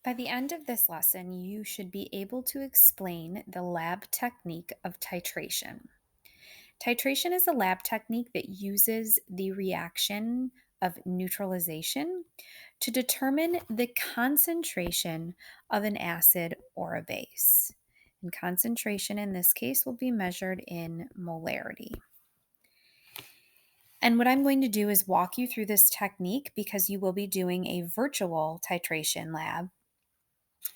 By the end of this lesson, you should be able to explain the lab technique of titration. Titration is a lab technique that uses the reaction of neutralization to determine the concentration of an acid or a base. And concentration in this case will be measured in molarity. And what I'm going to do is walk you through this technique because you will be doing a virtual titration lab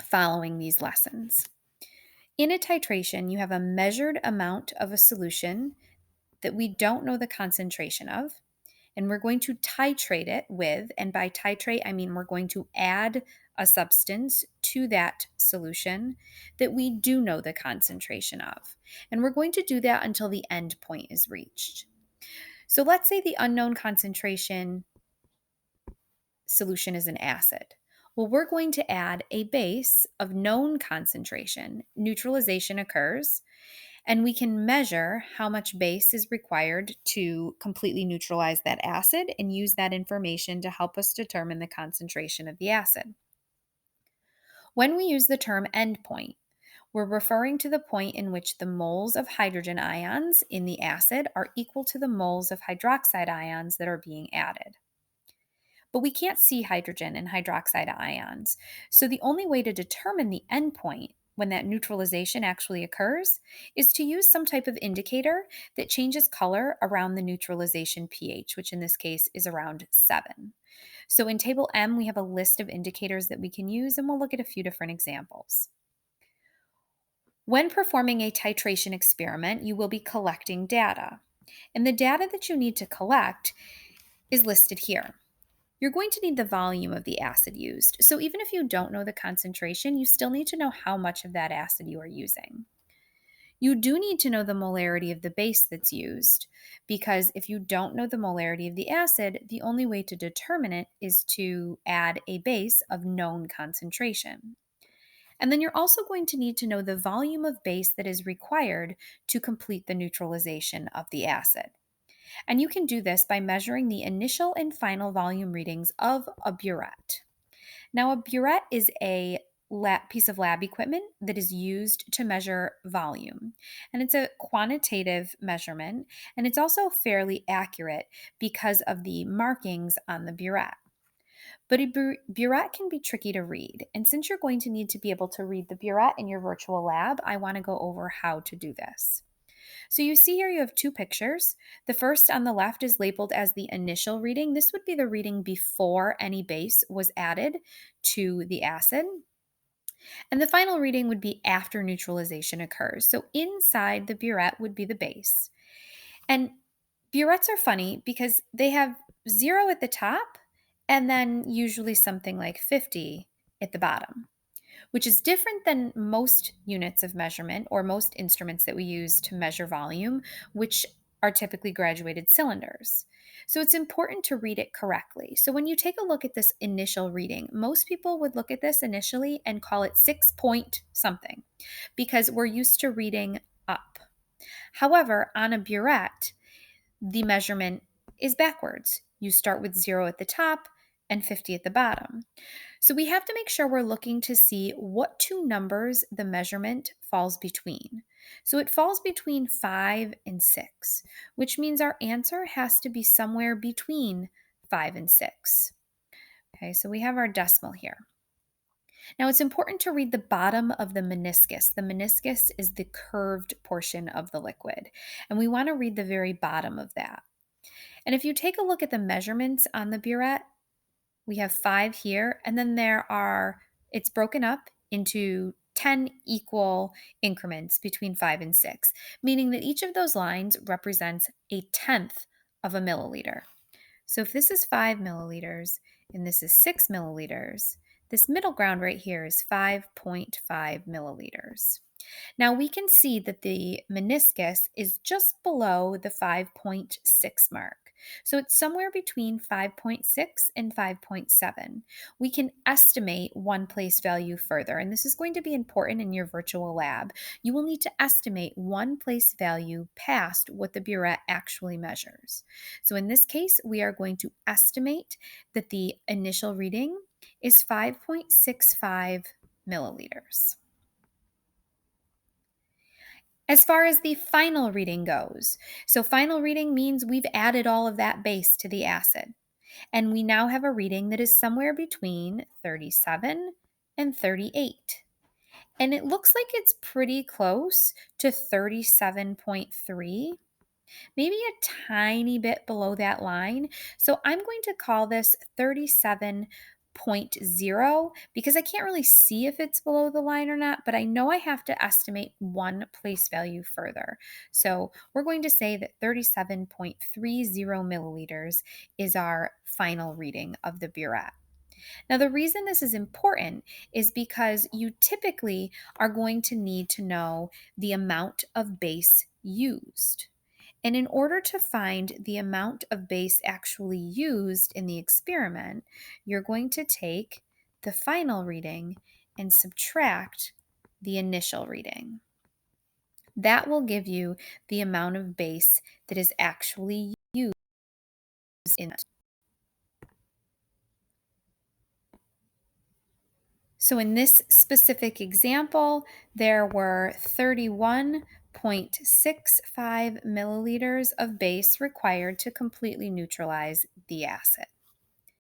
following these lessons. In a titration, you have a measured amount of a solution that we don't know the concentration of, and we're going to titrate it with, and by titrate, I mean we're going to add a substance to that solution that we do know the concentration of. And we're going to do that until the end point is reached. So let's say the unknown concentration solution is an acid. Well, we're going to add a base of known concentration. Neutralization occurs, and we can measure how much base is required to completely neutralize that acid and use that information to help us determine the concentration of the acid. When we use the term endpoint, we're referring to the point in which the moles of hydrogen ions in the acid are equal to the moles of hydroxide ions that are being added. But we can't see hydrogen and hydroxide ions. So the only way to determine the endpoint when that neutralization actually occurs is to use some type of indicator that changes color around the neutralization pH, which in this case is around 7. So in table M, we have a list of indicators that we can use, and we'll look at a few different examples. When performing a titration experiment, you will be collecting data. And the data that you need to collect is listed here. You're going to need the volume of the acid used. So even if you don't know the concentration, you still need to know how much of that acid you are using. You do need to know the molarity of the base that's used, because if you don't know the molarity of the acid, the only way to determine it is to add a base of known concentration. And then you're also going to need to know the volume of base that is required to complete the neutralization of the acid. And you can do this by measuring the initial and final volume readings of a burette. Now, a burette is a piece of lab equipment that is used to measure volume. And it's a quantitative measurement, and it's also fairly accurate because of the markings on the burette. But a burette can be tricky to read. And since you're going to need to be able to read the burette in your virtual lab, I want to go over how to do this. So you see here you have two pictures. The first on the left is labeled as the initial reading. This would be the reading before any base was added to the acid. And the final reading would be after neutralization occurs. So inside the burette would be the base. And burettes are funny because they have 0 at the top and then usually something like 50 at the bottom, which is different than most units of measurement or most instruments that we use to measure volume, which are typically graduated cylinders. So it's important to read it correctly. So when you take a look at this initial reading, most people would look at this initially and call it 6 point something because we're used to reading up. However, on a burette, the measurement is backwards. You start with 0 at the top and 50 at the bottom. So we have to make sure we're looking to see what two numbers the measurement falls between. So it falls between 5 and 6, which means our answer has to be somewhere between 5 and 6. Okay, so we have our decimal here. Now it's important to read the bottom of the meniscus. The meniscus is the curved portion of the liquid, and we want to read the very bottom of that. And if you take a look at the measurements on the burette, we have 5 here, and then it's broken up into 10 equal increments between 5 and 6, meaning that each of those lines represents a tenth of a milliliter. So if this is 5 milliliters and this is 6 milliliters, this middle ground right here is 5.5 milliliters. Now we can see that the meniscus is just below the 5.6 mark. So it's somewhere between 5.6 and 5.7. We can estimate one place value further, and this is going to be important in your virtual lab. You will need to estimate one place value past what the burette actually measures. So in this case, we are going to estimate that the initial reading is 5.65 milliliters. As far as the final reading goes, so final reading means we've added all of that base to the acid, and we now have a reading that is somewhere between 37 and 38. And it looks like it's pretty close to 37.3, maybe a tiny bit below that line. So I'm going to call this 37.0 because I can't really see if it's below the line or not, but I know I have to estimate one place value further. So we're going to say that 37.30 milliliters is our final reading of the burette. Now, the reason this is important is because you typically are going to need to know the amount of base used. And in order to find the amount of base actually used in the experiment, you're going to take the final reading and subtract the initial reading. That will give you the amount of base that is actually used in it. So in this specific example, there were 31.65 milliliters of base required to completely neutralize the acid.